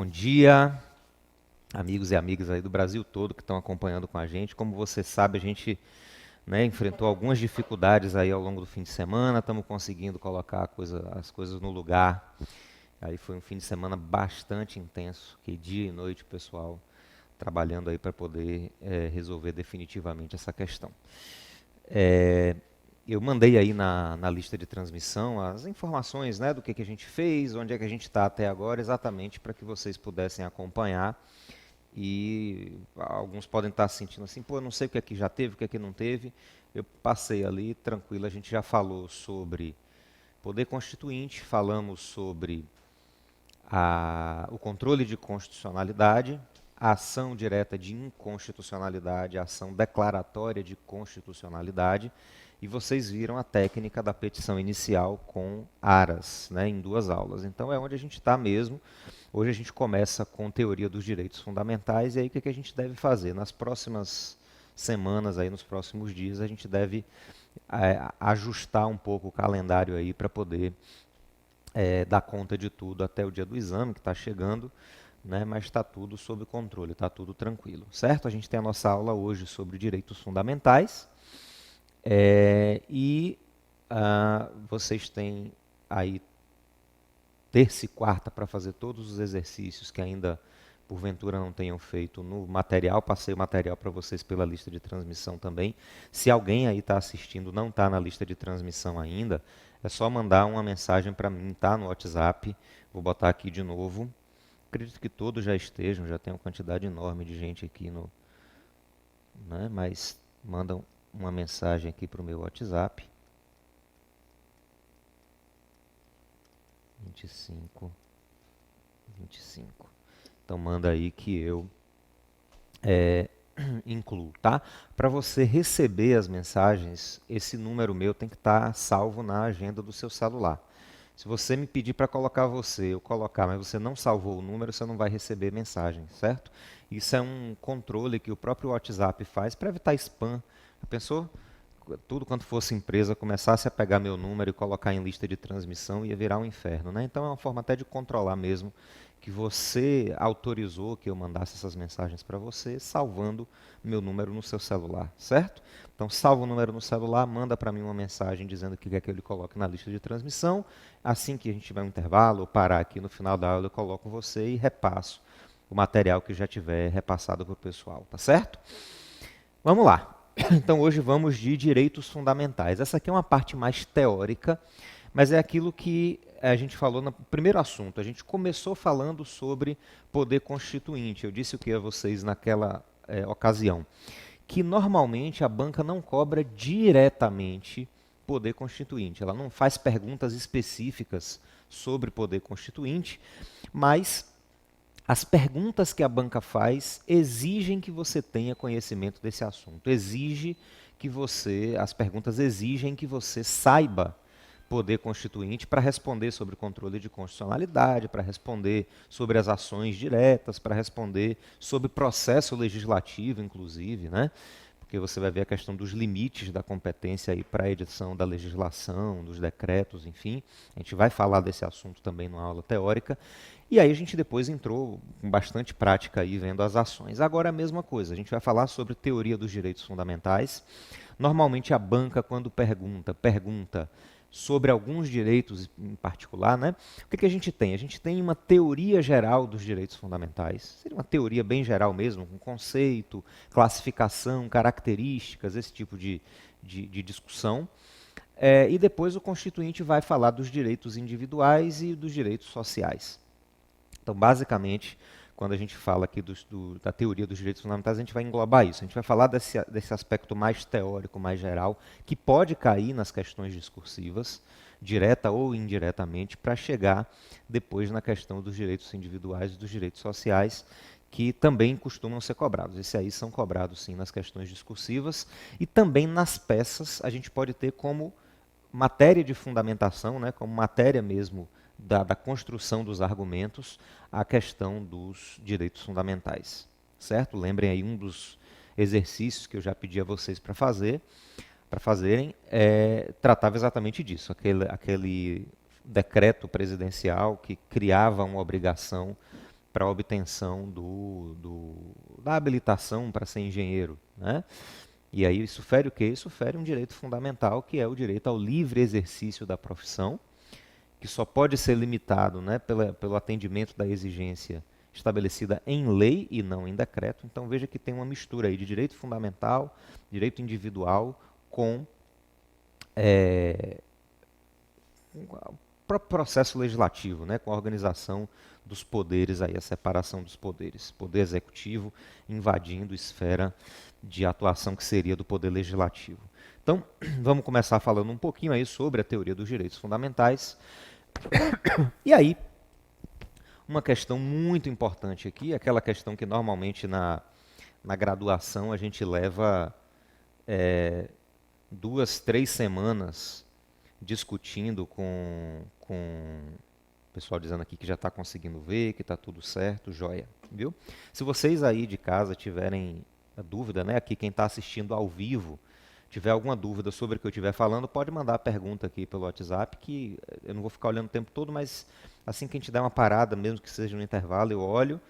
dia, amigos e amigas aí do Brasil todo que estão acompanhando com a gente. Como você sabe, a gente, enfrentou algumas dificuldades aí ao longo do fim de semana, estamos conseguindo colocar as coisas no lugar. Aí foi um fim de semana bastante intenso, que dia e noite o pessoal trabalhando aí para poder resolver definitivamente essa questão. É, eu mandei aí na lista de transmissão as informações, do que a gente fez, onde é que a gente está até agora, exatamente para que vocês pudessem acompanhar. E alguns podem estar se sentindo assim, pô, eu não sei o que aqui já teve, o que aqui não teve. Eu passei ali tranquilo, a gente já falou sobre poder constituinte, falamos sobre o controle de constitucionalidade, a ação direta de inconstitucionalidade, a ação declaratória de constitucionalidade, e vocês viram a técnica da petição inicial com aras, em 2 aulas. Então é onde a gente está mesmo. Hoje a gente começa com teoria dos direitos fundamentais, e aí o que a gente deve fazer? Nas próximas semanas, aí, nos próximos dias, a gente deve ajustar um pouco o calendário aí para poder dar conta de tudo até o dia do exame, que está chegando, mas está tudo sob controle, está tudo tranquilo, certo? A gente tem a nossa aula hoje sobre direitos fundamentais, vocês têm aí terça e quarta para fazer todos os exercícios que ainda porventura não tenham feito no material. Passei o material para vocês pela lista de transmissão também. Se alguém aí está assistindo não está na lista de transmissão ainda, é só mandar uma mensagem para mim, tá? No WhatsApp. Vou botar aqui de novo. Acredito que todos já estejam, já tem uma quantidade enorme de gente aqui mas mandam uma mensagem aqui para o meu WhatsApp. 25. Então manda aí que eu incluo, tá? Para você receber as mensagens, esse número meu tem que estar salvo na agenda do seu celular. Se você me pedir para colocar eu colocar, mas você não salvou o número, você não vai receber mensagem, certo? Isso é um controle que o próprio WhatsApp faz para evitar spam. Já pensou? Tudo quanto fosse empresa começasse a pegar meu número e colocar em lista de transmissão, ia virar um inferno, Então é uma forma até de controlar mesmo que você autorizou que eu mandasse essas mensagens para você, salvando meu número no seu celular, certo? Então salva o número no celular, manda para mim uma mensagem dizendo que quer que eu lhe coloque na lista de transmissão. Assim que a gente tiver um intervalo ou parar aqui no final da aula, eu coloco você e repasso o material que já tiver repassado para o pessoal, tá certo? Vamos lá. Então hoje vamos de direitos fundamentais. Essa aqui é uma parte mais teórica, mas é aquilo que a gente falou no primeiro assunto. A gente começou falando sobre poder constituinte. Eu disse o que a vocês naquela ocasião, que normalmente a banca não cobra diretamente poder constituinte. Ela não faz perguntas específicas sobre poder constituinte, mas as perguntas que a banca faz exigem que você tenha conhecimento desse assunto. As perguntas exigem que você saiba poder constituinte para responder sobre o controle de constitucionalidade, para responder sobre as ações diretas, para responder sobre processo legislativo, inclusive, Porque você vai ver a questão dos limites da competência aí para a edição da legislação, dos decretos, enfim. A gente vai falar desse assunto também numa aula teórica. E aí a gente depois entrou com bastante prática aí vendo as ações. Agora a mesma coisa, a gente vai falar sobre teoria dos direitos fundamentais. Normalmente a banca, quando pergunta sobre alguns direitos em particular, O que a gente tem? A gente tem uma teoria geral dos direitos fundamentais. Seria uma teoria bem geral mesmo, com conceito, classificação, características, esse tipo de discussão. E depois o constituinte vai falar dos direitos individuais e dos direitos sociais. Então, basicamente, quando a gente fala aqui da teoria dos direitos fundamentais, a gente vai englobar isso. A gente vai falar desse aspecto mais teórico, mais geral, que pode cair nas questões discursivas, direta ou indiretamente, para chegar depois na questão dos direitos individuais e dos direitos sociais, que também costumam ser cobrados. Esses aí são cobrados, sim, nas questões discursivas. E também nas peças, a gente pode ter como matéria de fundamentação, como matéria mesmo da construção dos argumentos, a questão dos direitos fundamentais, certo? Lembrem aí um dos exercícios que eu já pedi a vocês para fazerem, tratava exatamente disso, aquele decreto presidencial que criava uma obrigação para a obtenção da habilitação para ser engenheiro, né? E aí isso fere o quê? Isso fere um direito fundamental, que é o direito ao livre exercício da profissão, que só pode ser limitado, né, pelo atendimento da exigência estabelecida em lei e não em decreto. Então veja que tem uma mistura aí de direito fundamental, direito individual, com o próprio processo legislativo, né, com a organização dos poderes, aí, a separação dos poderes. Poder executivo invadindo esfera de atuação que seria do poder legislativo. Então, vamos começar falando um pouquinho aí sobre a teoria dos direitos fundamentais. E aí, uma questão muito importante aqui, aquela questão que normalmente na graduação a gente leva 2, 3 semanas discutindo com o pessoal dizendo aqui que já está conseguindo ver, que está tudo certo, joia, viu? Se vocês aí de casa tiverem a dúvida, né, aqui quem está assistindo ao vivo, tiver alguma dúvida sobre o que eu estiver falando, pode mandar a pergunta aqui pelo WhatsApp, que eu não vou ficar olhando o tempo todo, mas assim que a gente der uma parada, mesmo que seja no intervalo, eu olho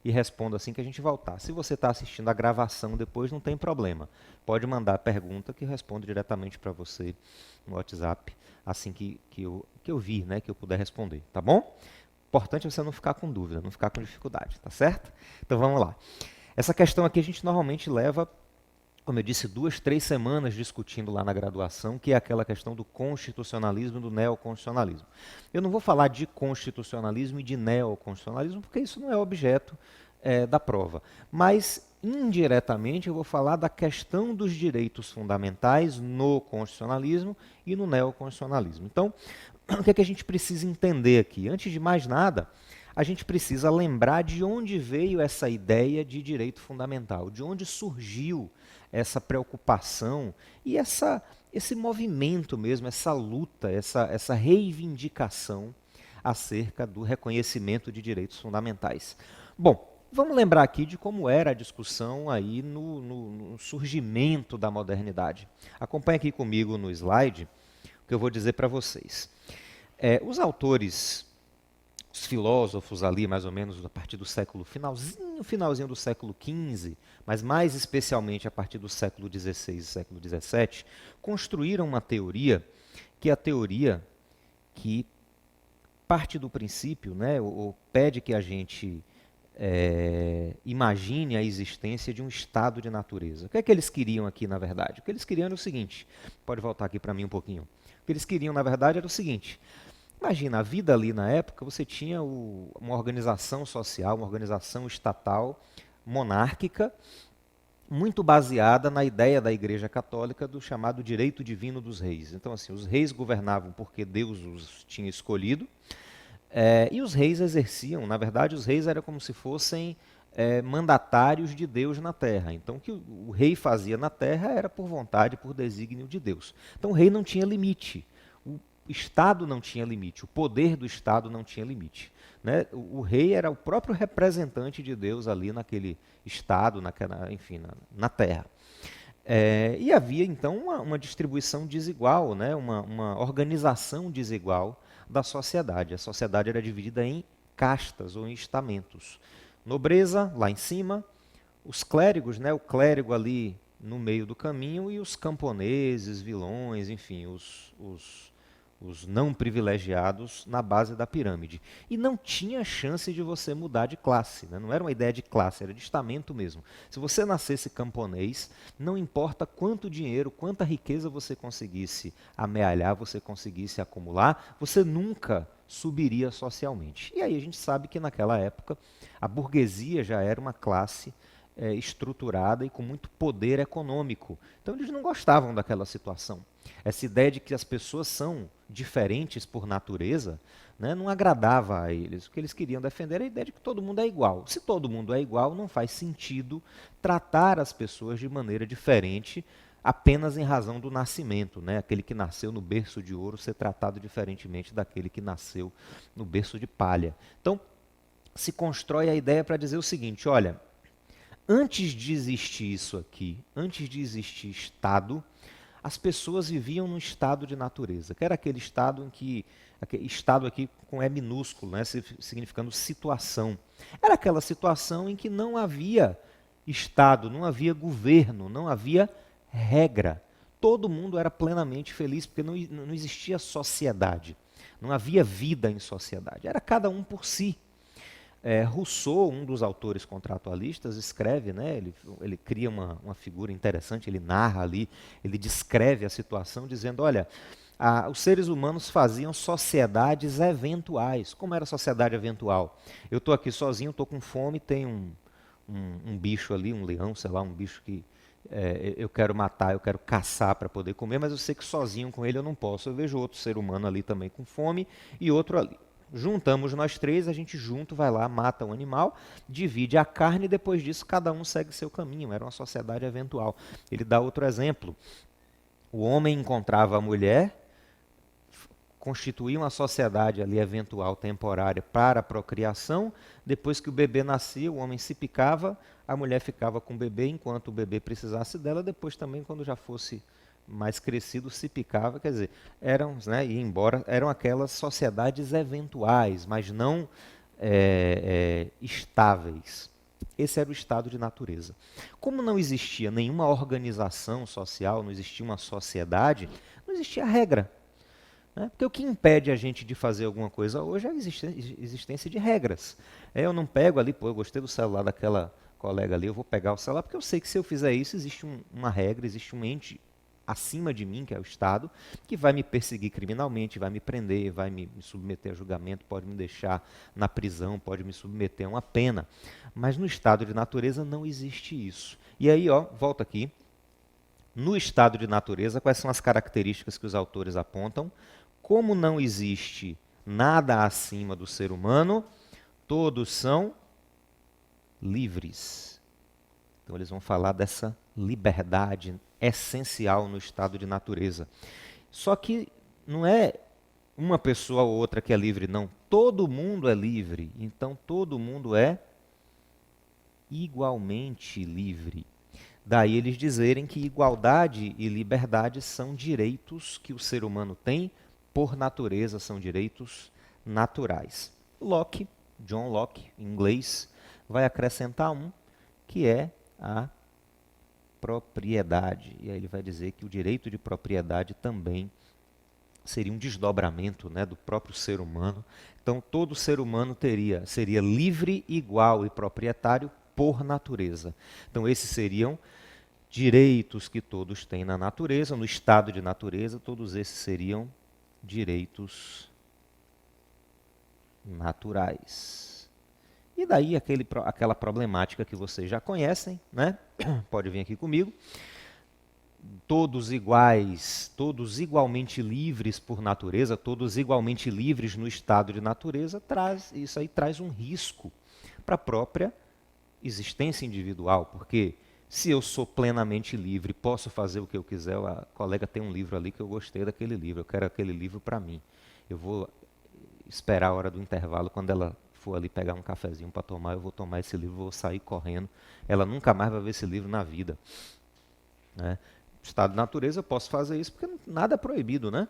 e respondo assim que a gente voltar. Se você está assistindo a gravação depois, não tem problema. Pode mandar a pergunta que eu respondo diretamente para você no WhatsApp, assim que eu vi, né, que eu puder responder, tá bom? Importante é você não ficar com dúvida, não ficar com dificuldade, tá certo? Então vamos lá. Essa questão aqui a gente normalmente leva, como eu disse, 2, 3 semanas discutindo lá na graduação, que é aquela questão do constitucionalismo e do neoconstitucionalismo. Eu não vou falar de constitucionalismo e de neoconstitucionalismo, porque isso não é objeto da prova. Mas, indiretamente, eu vou falar da questão dos direitos fundamentais no constitucionalismo e no neoconstitucionalismo. Então, o que é que a gente precisa entender aqui? Antes de mais nada, a gente precisa lembrar de onde veio essa ideia de direito fundamental, de onde surgiu essa preocupação e esse movimento mesmo, essa luta, essa reivindicação acerca do reconhecimento de direitos fundamentais. Bom, vamos lembrar aqui de como era a discussão aí no surgimento da modernidade. Acompanhe aqui comigo no slide o que eu vou dizer para vocês. Os autores, os filósofos ali, mais ou menos a partir do finalzinho do século XV, mas mais especialmente a partir do século XVI e século XVII, construíram uma teoria, que é a teoria que parte do princípio, né, ou pede que a gente imagine a existência de um estado de natureza. O que é que eles queriam aqui, na verdade? O que eles queriam era o seguinte, pode voltar aqui para mim um pouquinho. O que eles queriam, na verdade, era o seguinte: imagina, a vida ali na época, você tinha uma organização social, uma organização estatal, monárquica, muito baseada na ideia da Igreja Católica do chamado direito divino dos reis. Então, assim, os reis governavam porque Deus os tinha escolhido, e os reis exerciam, na verdade, os reis eram como se fossem mandatários de Deus na terra. Então, o que o rei fazia na terra era por vontade, por desígnio de Deus. Então, o rei não tinha limite. O Estado não tinha limite, o poder do Estado não tinha limite. Né? O rei era o próprio representante de Deus ali naquele Estado, enfim, na terra. E havia, então, uma distribuição desigual, né? uma organização desigual da sociedade. A sociedade era dividida em castas ou em estamentos. Nobreza, lá em cima, os clérigos, né? O clérigo ali no meio do caminho, e os camponeses, vilões, enfim, os não privilegiados na base da pirâmide. E não tinha chance de você mudar de classe, né? Não era uma ideia de classe, era de estamento mesmo. Se você nascesse camponês, não importa quanto dinheiro, quanta riqueza você conseguisse amealhar, você conseguisse acumular, você nunca subiria socialmente. E aí a gente sabe que naquela época a burguesia já era uma classe estruturada e com muito poder econômico. Então eles não gostavam daquela situação. Essa ideia de que as pessoas são diferentes por natureza, né, não agradava a eles. O que eles queriam defender era a ideia de que todo mundo é igual. Se todo mundo é igual, não faz sentido tratar as pessoas de maneira diferente apenas em razão do nascimento. Né? Aquele que nasceu no berço de ouro ser tratado diferentemente daquele que nasceu no berço de palha. Então, se constrói a ideia para dizer o seguinte: olha, antes de existir isso aqui, antes de existir Estado, as pessoas viviam num estado de natureza, que era aquele estado em que Estado aqui com E minúsculo, né, significando situação. Era aquela situação em que não havia Estado, não havia governo, não havia regra. Todo mundo era plenamente feliz porque não existia sociedade. Não havia vida em sociedade. Era cada um por si. Rousseau, um dos autores contratualistas, escreve, né, ele cria uma figura interessante, ele narra ali, ele descreve a situação dizendo, olha, os seres humanos faziam sociedades eventuais. Como era a sociedade eventual? Eu estou aqui sozinho, estou com fome, tem um bicho ali, um leão, sei lá, um bicho que eu quero matar, eu quero caçar para poder comer, mas eu sei que sozinho com ele eu não posso. Eu vejo outro ser humano ali também com fome e outro ali. Juntamos nós três, a gente junto vai lá, mata um animal, divide a carne e depois disso cada um segue seu caminho. Era uma sociedade eventual. Ele dá outro exemplo. O homem encontrava a mulher, constituía uma sociedade ali eventual, temporária, para a procriação. Depois que o bebê nascia, o homem se picava, a mulher ficava com o bebê enquanto o bebê precisasse dela. Depois também, quando já fosse mais crescido, se picava. Quer dizer, eram aquelas sociedades eventuais, mas não estáveis. Esse era o estado de natureza. Como não existia nenhuma organização social, não existia uma sociedade, não existia regra. Porque o que impede a gente de fazer alguma coisa hoje é a existência de regras. Eu não pego ali, eu gostei do celular daquela colega ali, eu vou pegar o celular, porque eu sei que se eu fizer isso, existe uma regra, existe um ente acima de mim, que é o Estado, que vai me perseguir criminalmente, vai me prender, vai me submeter a julgamento, pode me deixar na prisão, pode me submeter a uma pena. Mas no estado de natureza não existe isso. E aí, volta aqui. No estado de natureza, quais são as características que os autores apontam? Como não existe nada acima do ser humano, todos são livres. Então eles vão falar dessa liberdade essencial no estado de natureza. Só que não é uma pessoa ou outra que é livre, não. Todo mundo é livre. Então todo mundo é igualmente livre. Daí eles dizerem que igualdade e liberdade são direitos que o ser humano tem por natureza, são direitos naturais. Locke, John Locke, em inglês, vai acrescentar um, que é a propriedade. E aí ele vai dizer que o direito de propriedade também seria um desdobramento, né, do próprio ser humano. Então todo ser humano seria livre, igual e proprietário por natureza. Então esses seriam direitos que todos têm na natureza, no estado de natureza, todos esses seriam direitos naturais. E daí aquela problemática que vocês já conhecem, né? Pode vir aqui comigo. Todos iguais, todos igualmente livres por natureza, todos igualmente livres no estado de natureza, isso aí traz um risco para a própria existência individual, porque se eu sou plenamente livre, posso fazer o que eu quiser. A colega tem um livro ali que eu gostei daquele livro, eu quero aquele livro para mim. Eu vou esperar a hora do intervalo, quando ela for ali pegar um cafezinho para tomar, eu vou tomar esse livro, vou sair correndo. Ela nunca mais vai ver esse livro na vida. Né? Estado de natureza, eu posso fazer isso porque nada é proibido, né?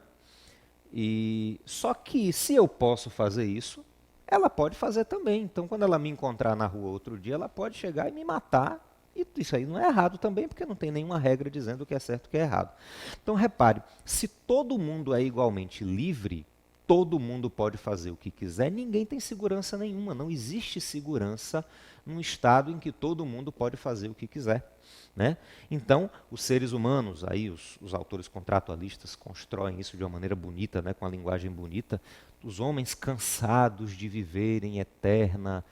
Só que se eu posso fazer isso, ela pode fazer também. Então, quando ela me encontrar na rua outro dia, ela pode chegar e me matar. E isso aí não é errado também, porque não tem nenhuma regra dizendo o que é certo e o que é errado. Então, repare, se todo mundo é igualmente livre, todo mundo pode fazer o que quiser, ninguém tem segurança nenhuma. Não existe segurança num estado em que todo mundo pode fazer o que quiser. Né? Então, os seres humanos, aí os autores contratualistas constroem isso de uma maneira bonita, né, com a linguagem bonita, os homens cansados de viver em eterna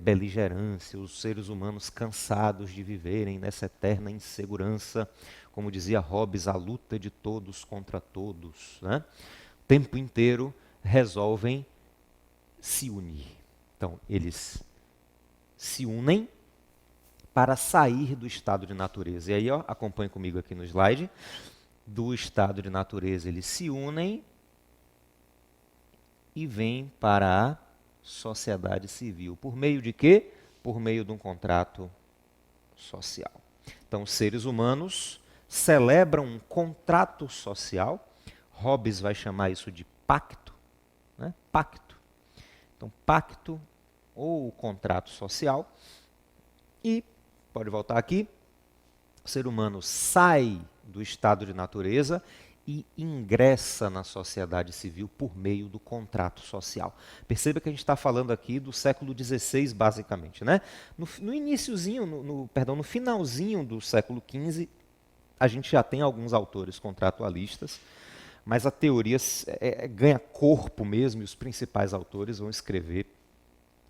beligerância, os seres humanos cansados de viverem nessa eterna insegurança, como dizia Hobbes, a luta de todos contra todos, né? O tempo inteiro resolvem se unir. Então, eles se unem para sair do estado de natureza. E aí, acompanhe comigo aqui no slide. Do estado de natureza, eles se unem e vêm para a sociedade civil. Por meio de quê? Por meio de um contrato social. Então, os seres humanos celebram um contrato social. Hobbes vai chamar isso de pacto. né? Pacto. Então, pacto ou contrato social. E, pode voltar aqui, o ser humano sai do estado de natureza e ingressa na sociedade civil por meio do contrato social. Perceba que a gente está falando aqui do século XVI, basicamente, né? No iniciozinho, no finalzinho do século XV, a gente já tem alguns autores contratualistas, mas a teoria ganha corpo mesmo, e os principais autores vão escrever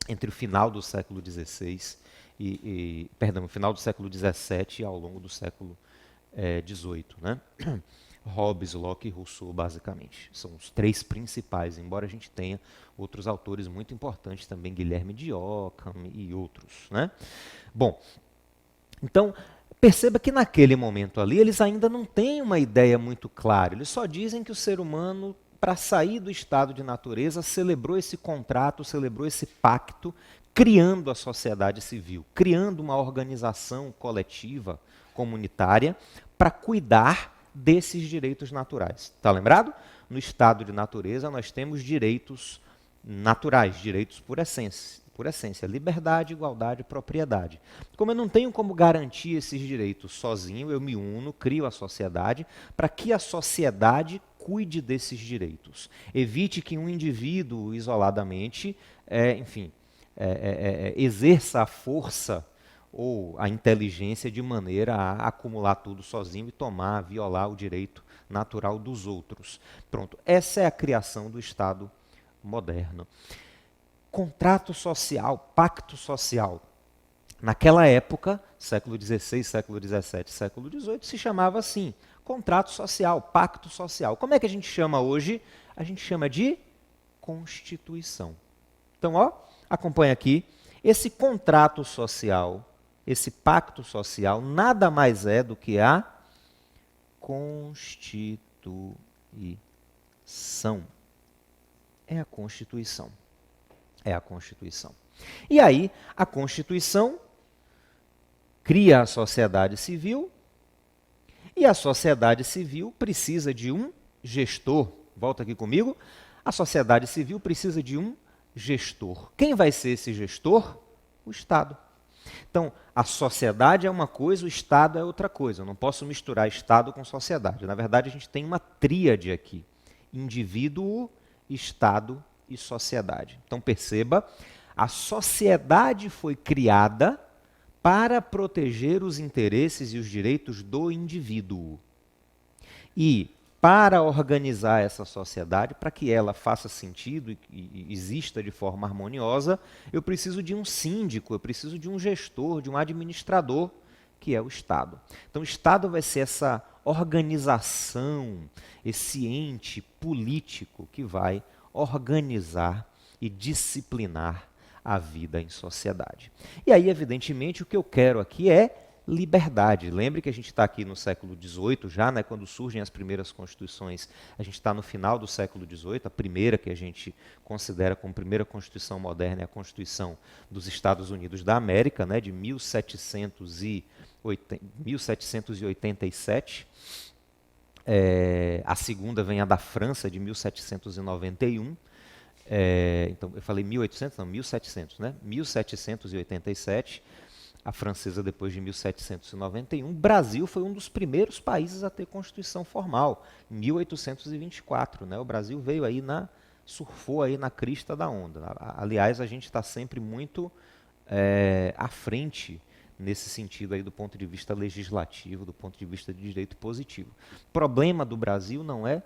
entre o final do século XVI perdão, o final do século XVII e ao longo do século XVIII, né? Hobbes, Locke e Rousseau, basicamente. São os três principais, embora a gente tenha outros autores muito importantes também, Guilherme de Ockham e outros, né? Bom, então, perceba que naquele momento ali, eles ainda não têm uma ideia muito clara. Eles só dizem que o ser humano, para sair do estado de natureza, celebrou esse contrato, celebrou esse pacto, criando a sociedade civil, criando uma organização coletiva, comunitária, para cuidar desses direitos naturais. Está lembrado? No estado de natureza, nós temos direitos naturais, direitos por essência, liberdade, igualdade e propriedade. Como eu não tenho como garantir esses direitos sozinho, eu me uno, crio a sociedade, para que a sociedade cuide desses direitos. Evite que um indivíduo isoladamente, exerça a força ou a inteligência de maneira a acumular tudo sozinho e violar o direito natural dos outros. Pronto, essa é a criação do Estado moderno. Contrato social, pacto social. Naquela época, século XVI, século XVII, século XVIII, se chamava assim, contrato social, pacto social. Como é que a gente chama hoje? A gente chama de Constituição. Então, acompanha aqui, esse contrato social, esse pacto social, nada mais é do que a Constituição. É a Constituição. É a Constituição. E aí, a Constituição cria a sociedade civil, e a sociedade civil precisa de um gestor. Volta aqui comigo. A sociedade civil precisa de um gestor. Quem vai ser esse gestor? O Estado. Então, a sociedade é uma coisa, o Estado é outra coisa. Eu não posso misturar Estado com sociedade. Na verdade, a gente tem uma tríade aqui: indivíduo, Estado e sociedade. Então, perceba, a sociedade foi criada para proteger os interesses e os direitos do indivíduo. E para organizar essa sociedade, para que ela faça sentido e exista de forma harmoniosa, eu preciso de um síndico, eu preciso de um gestor, de um administrador, que é o Estado. Então, o Estado vai ser essa organização, esse ente político que vai organizar e disciplinar a vida em sociedade. E aí, evidentemente, o que eu quero aqui é liberdade. Lembre que a gente está aqui no século XVIII já, né, quando surgem as primeiras constituições, a gente está no final do século XVIII, a primeira que a gente considera como primeira constituição moderna é a Constituição dos Estados Unidos da América, né, de 1787. A segunda vem a da França, de 1791. Então, eu falei 1800, não, 1700, né? 1787, a francesa depois de 1791. O Brasil foi um dos primeiros países a ter Constituição formal, em 1824, né? O Brasil veio aí surfou aí na crista da onda. Aliás, a gente está sempre muito à frente nesse sentido aí do ponto de vista legislativo, do ponto de vista de direito positivo. O problema do Brasil não é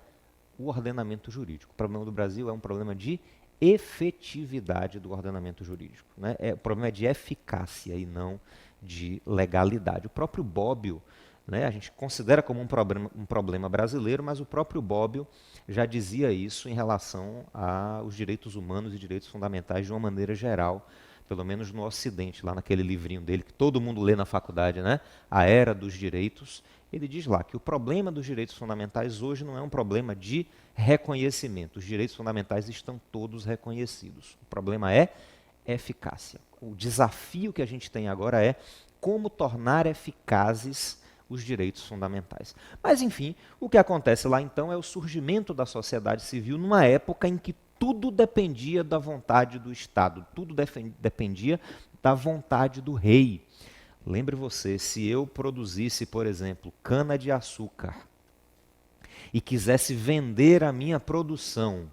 o ordenamento jurídico. O problema do Brasil é um problema de efetividade do ordenamento jurídico, né? O problema é de eficácia e não de legalidade. O próprio Bobbio, né, a gente considera como um problema brasileiro, mas o próprio Bobbio já dizia isso em relação aos direitos humanos e direitos fundamentais de uma maneira geral, pelo menos no Ocidente, lá naquele livrinho dele que todo mundo lê na faculdade, né? A Era dos Direitos. Ele diz lá que o problema dos direitos fundamentais hoje não é um problema de reconhecimento. Os direitos fundamentais estão todos reconhecidos. O problema é eficácia. O desafio que a gente tem agora é como tornar eficazes os direitos fundamentais. Mas, enfim, o que acontece lá então é o surgimento da sociedade civil numa época em que tudo dependia da vontade do Estado, tudo dependia da vontade do rei. Lembre você, se eu produzisse, por exemplo, cana-de-açúcar e quisesse vender a minha produção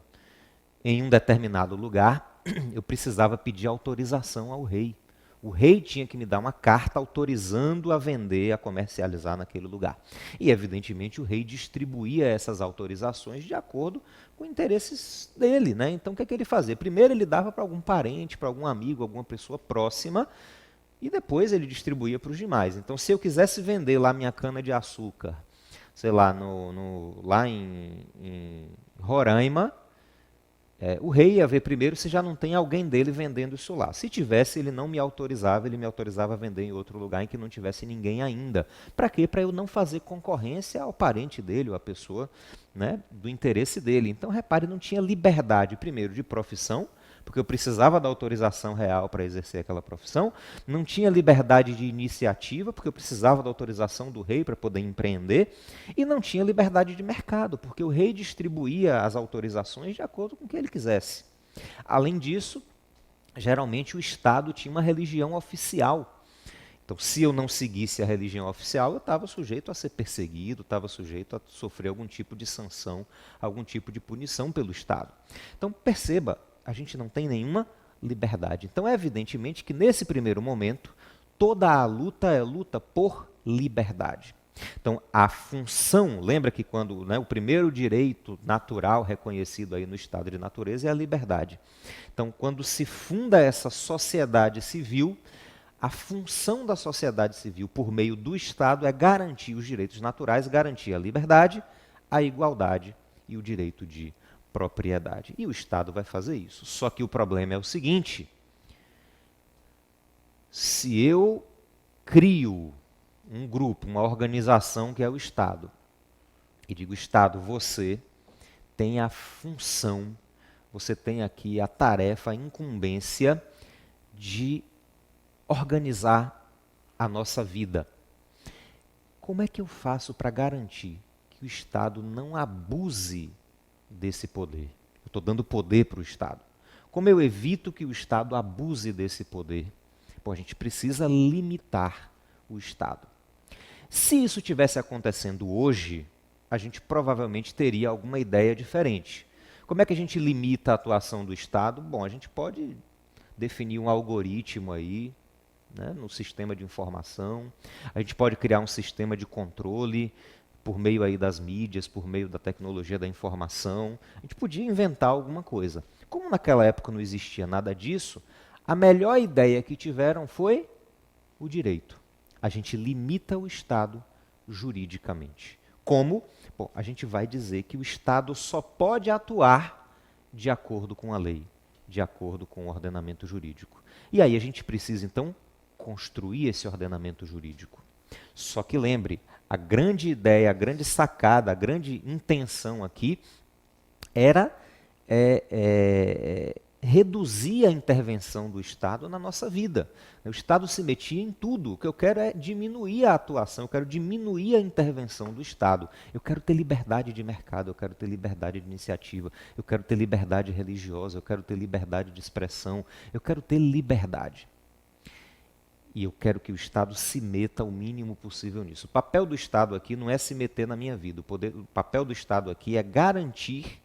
em um determinado lugar, eu precisava pedir autorização ao rei. O rei tinha que me dar uma carta autorizando a vender, a comercializar naquele lugar. E, evidentemente, o rei distribuía essas autorizações de acordo com os interesses dele, né? Então, o que é que ele fazia? Primeiro, ele dava para algum parente, para algum amigo, alguma pessoa próxima, e depois ele distribuía para os demais. Então, se eu quisesse vender lá minha cana-de-açúcar, sei lá, lá em Roraima, o rei ia ver primeiro se já não tem alguém dele vendendo isso lá. Se tivesse, ele não me autorizava, ele me autorizava a vender em outro lugar em que não tivesse ninguém ainda. Para quê? Para eu não fazer concorrência ao parente dele, ou à pessoa, né, do interesse dele. Então, repare, não tinha liberdade, primeiro, de profissão, porque eu precisava da autorização real para exercer aquela profissão, não tinha liberdade de iniciativa, porque eu precisava da autorização do rei para poder empreender, e não tinha liberdade de mercado, porque o rei distribuía as autorizações de acordo com o que ele quisesse. Além disso, geralmente o Estado tinha uma religião oficial. Então, se eu não seguisse a religião oficial, eu estava sujeito a ser perseguido, estava sujeito a sofrer algum tipo de sanção, algum tipo de punição pelo Estado. Então, perceba, a gente não tem nenhuma liberdade. Então, é evidentemente que nesse primeiro momento, toda a luta é luta por liberdade. Então, a função, lembra que quando, né, o primeiro direito natural reconhecido aí no estado de natureza é a liberdade. Então, quando se funda essa sociedade civil, a função da sociedade civil por meio do Estado é garantir os direitos naturais, garantir a liberdade, a igualdade e o direito de propriedade. E o Estado vai fazer isso. Só que o problema é o seguinte: se eu crio um grupo, uma organização que é o Estado, e digo, Estado, você tem a função, você tem aqui a tarefa, a incumbência de organizar a nossa vida. Como é que eu faço para garantir que o Estado não abuse desse poder? Eu estou dando poder para o Estado. Como eu evito que o Estado abuse desse poder? Bom, a gente precisa limitar o Estado. Se isso tivesse acontecendo hoje, a gente provavelmente teria alguma ideia diferente. Como é que a gente limita a atuação do Estado? Bom, a gente pode definir um algoritmo aí, né, no sistema de informação. A gente pode criar um sistema de controle por meio aí das mídias, por meio da tecnologia da informação. A gente podia inventar alguma coisa. Como naquela época não existia nada disso, a melhor ideia que tiveram foi o direito. A gente limita o Estado juridicamente. Como? Bom, a gente vai dizer que o Estado só pode atuar de acordo com a lei, de acordo com o ordenamento jurídico. E aí a gente precisa, então, construir esse ordenamento jurídico. Só que lembre, a grande ideia, a grande sacada, a grande intenção aqui era reduzir a intervenção do Estado na nossa vida. O Estado se metia em tudo. O que eu quero é diminuir a atuação, eu quero diminuir a intervenção do Estado. Eu quero ter liberdade de mercado, eu quero ter liberdade de iniciativa, eu quero ter liberdade religiosa, eu quero ter liberdade de expressão, eu quero ter liberdade. E eu quero que o Estado se meta o mínimo possível nisso. O papel do Estado aqui não é se meter na minha vida. O papel do Estado aqui é garantir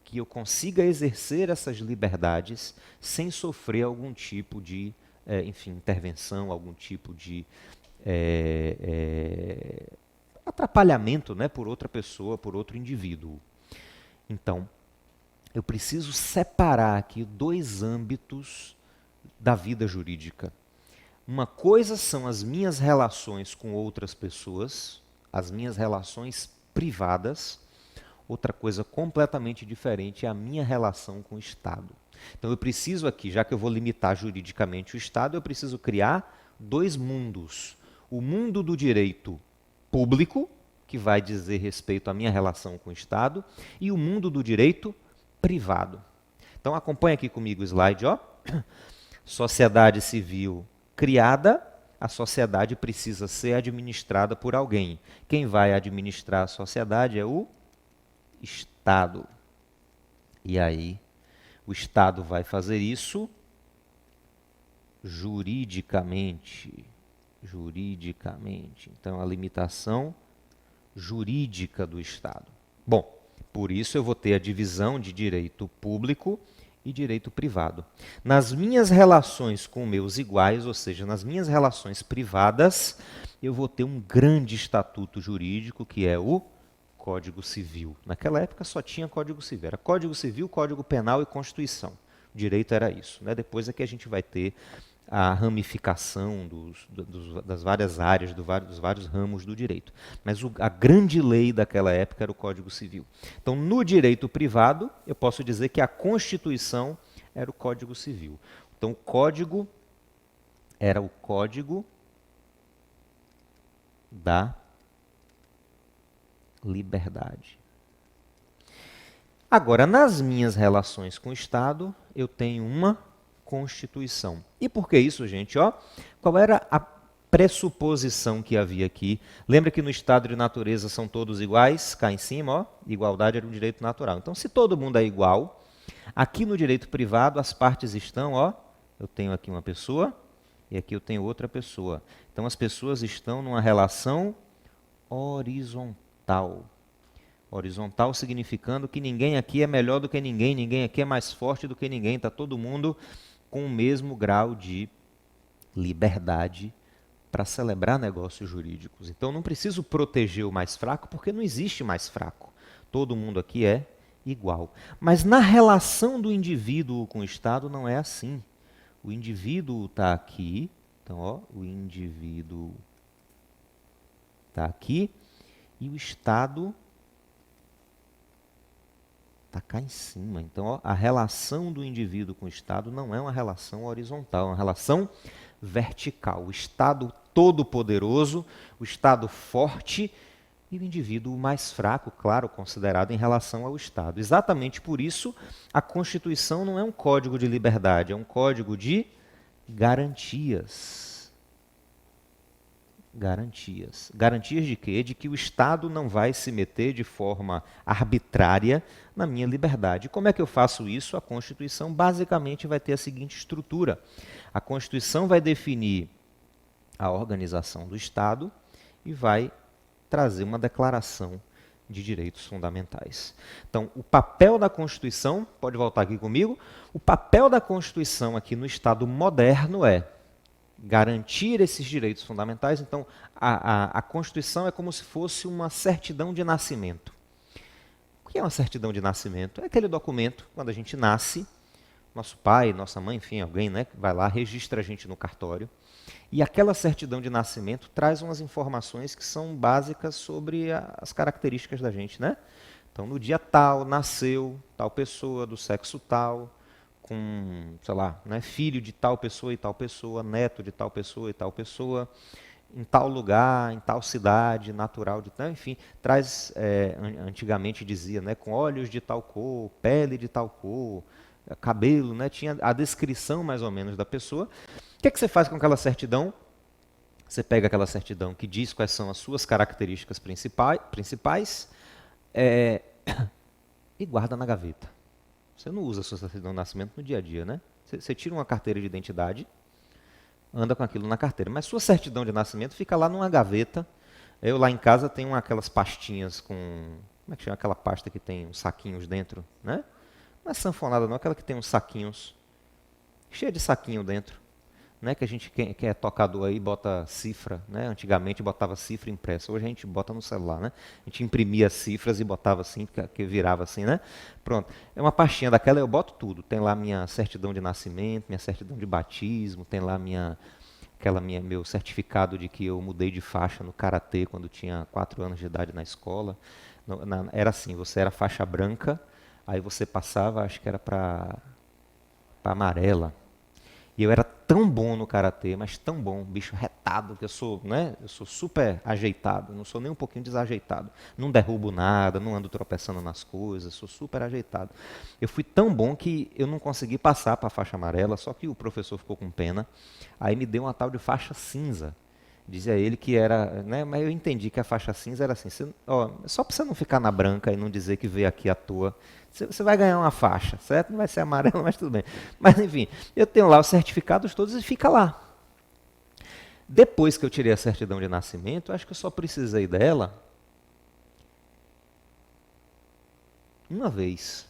que eu consiga exercer essas liberdades sem sofrer algum tipo de, intervenção, algum tipo de atrapalhamento, né, por outra pessoa, por outro indivíduo. Então, eu preciso separar aqui dois âmbitos da vida jurídica. Uma coisa são as minhas relações com outras pessoas, as minhas relações privadas. Outra coisa completamente diferente é a minha relação com o Estado. Então eu preciso aqui, já que eu vou limitar juridicamente o Estado, eu preciso criar dois mundos. O mundo do direito público, que vai dizer respeito à minha relação com o Estado, e o mundo do direito privado. Então acompanha aqui comigo o slide, ó. Sociedade civil criada, a sociedade precisa ser administrada por alguém. Quem vai administrar a sociedade é o Estado. E aí O Estado vai fazer isso juridicamente. Juridicamente. Então, a limitação jurídica do Estado. Bom, por isso eu vou ter a divisão de direito público e direito privado. Nas minhas relações com meus iguais, ou seja, nas minhas relações privadas, eu vou ter um grande estatuto jurídico, que é o Código Civil. Naquela época só tinha Código Civil. Era Código Civil, Código Penal e Constituição. O direito era isso. Né? Depois é que a gente vai ter a ramificação das várias áreas, dos vários ramos do direito. Mas a grande lei daquela época era o Código Civil. Então, no direito privado, eu posso dizer que a Constituição era o Código Civil. Então, o código era o Código da Liberdade. Agora, nas minhas relações com o Estado, eu tenho uma Constituição. E por que isso, gente? Ó, qual era a pressuposição que havia aqui? Lembra que no estado de natureza são todos iguais? Cá em cima, ó, igualdade era um direito natural. Então, se todo mundo é igual, aqui no direito privado as partes estão, ó, eu tenho aqui uma pessoa e aqui eu tenho outra pessoa. Então, as pessoas estão numa relação horizontal. Horizontal significando que ninguém aqui é melhor do que ninguém, ninguém aqui é mais forte do que ninguém, está todo mundo com o mesmo grau de liberdade para celebrar negócios jurídicos. Então, não preciso proteger o mais fraco, porque não existe mais fraco. Todo mundo aqui é igual. Mas na relação do indivíduo com o Estado não é assim. O indivíduo está aqui, então, ó, o indivíduo está aqui e o Estado está cá em cima. Então, ó, a relação do indivíduo com o Estado não é uma relação horizontal, é uma relação vertical. O Estado todo-poderoso, o Estado forte e o indivíduo mais fraco, claro, considerado em relação ao Estado. Exatamente por isso, a Constituição não é um código de liberdade, é um código de garantias. Garantias. Garantias de quê? De que o Estado não vai se meter de forma arbitrária na minha liberdade. Como é que eu faço isso? A Constituição basicamente vai ter a seguinte estrutura. A Constituição vai definir a organização do Estado e vai trazer uma declaração de direitos fundamentais. Então, o papel da Constituição, pode voltar aqui comigo, o papel da Constituição aqui no Estado moderno é garantir esses direitos fundamentais. Então, a Constituição é como se fosse uma certidão de nascimento. O que é uma certidão de nascimento? É aquele documento, quando a gente nasce, nosso pai, nossa mãe, enfim, alguém, né, vai lá, registra a gente no cartório, e aquela certidão de nascimento traz umas informações que são básicas sobre as características da gente, né? Então, no dia tal, nasceu tal pessoa, do sexo tal, com, sei lá, né, filho de tal pessoa e tal pessoa, neto de tal pessoa e tal pessoa, em tal lugar, em tal cidade, natural de tal, enfim, traz, antigamente dizia, né, com olhos de tal cor, pele de tal cor, cabelo, né, tinha a descrição mais ou menos da pessoa. O que é que você faz com aquela certidão? Você pega aquela certidão que diz quais são as suas características principais e guarda na gaveta. Você não usa a sua certidão de nascimento no dia a dia, né? Você tira uma carteira de identidade, anda com aquilo na carteira, mas sua certidão de nascimento fica lá numa gaveta. Eu lá em casa tenho aquelas pastinhas com... Como é que chama aquela pasta que tem uns saquinhos dentro, né? Não é sanfonada não, aquela que tem uns saquinhos, cheia de saquinho dentro. Né, que a gente, quem é tocador aí, bota cifra, né? Antigamente botava cifra impressa, hoje a gente bota no celular, né? A gente imprimia cifras e botava assim, que virava assim, né? Pronto, é uma pastinha daquela, eu boto tudo. Tem lá minha certidão de nascimento, minha certidão de batismo, tem lá meu certificado de que eu mudei de faixa no karatê quando tinha 4 anos de idade na escola. Era assim, você era faixa branca, aí você passava, acho que era para amarela. E eu era tão bom no karatê, mas tão bom, bicho retado, que eu sou, né? Eu sou super ajeitado, não sou nem um pouquinho desajeitado. Não derrubo nada, não ando tropeçando nas coisas, sou super ajeitado. Eu fui tão bom que eu não consegui passar para a faixa amarela, só que o professor ficou com pena. Aí me deu uma tal de faixa cinza. Dizia ele que era, né, mas eu entendi que a faixa cinza era assim, ó, só para você não ficar na branca e não dizer que veio aqui à toa, você vai ganhar uma faixa, certo? Não vai ser amarela, mas tudo bem. Mas enfim, eu tenho lá os certificados todos e fica lá. Depois que eu tirei a certidão de nascimento, acho que eu só precisei dela uma vez.